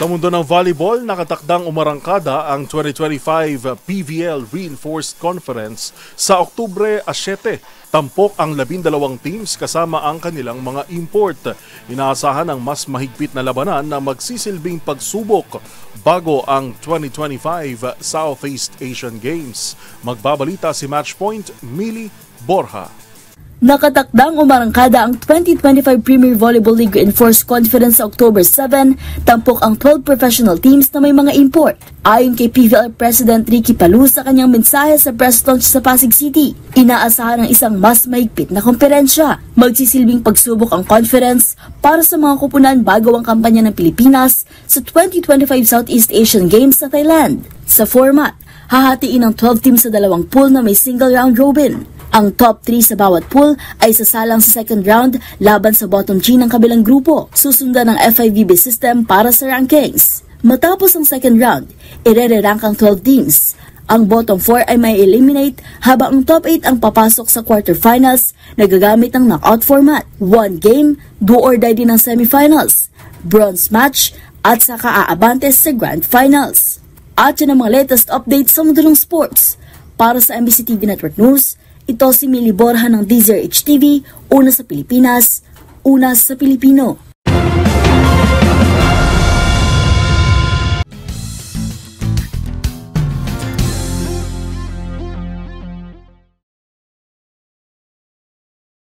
Sa mundo ng volleyball, nakatakdang umarangkada ang 2025 PVL Reinforced Conference sa Oktubre 7. Tampok ang 12 teams kasama ang kanilang mga import. Inaasahan ang mas mahigpit na labanan na magsisilbing pagsubok bago ang 2025 Southeast Asian Games. Magbabalita si Matchpoint, Mili Borja. Nakatakdang umarangkada ang 2025 Premier Volleyball League Reinforced Conference sa October 7, tampok ang 12 professional teams na may mga import. Ayon kay PVL President Ricky Palu sa kanyang mensahe sa press launch sa Pasig City, inaasahan ang isang mas mahigpit na komperensya. Magsisilbing pagsubok ang conference para sa mga kupunan bago ang kampanya ng Pilipinas sa 2025 Southeast Asian Games sa Thailand. Sa format, hahatiin ang 12 teams sa dalawang pool na may single round robin. Ang top 3 sa bawat pool ay sasalang sa second round laban sa bottom 3 ng kabilang grupo. Susundan ng FIVB system para sa rankings. Matapos ang second round, ire-rank ang 12 teams. Ang bottom 4 ay may eliminate habang ang top 8 ang papasok sa quarterfinals na gagamit ng knockout format. One game, do or die din ang semifinals, bronze match at saka aabantes sa grand finals. At yan ang mga latest updates sa mundo ng sports. Para sa MBC TV Network News, ito si Mili Borja ng DZRH TV, una sa Pilipinas, una sa Pilipino.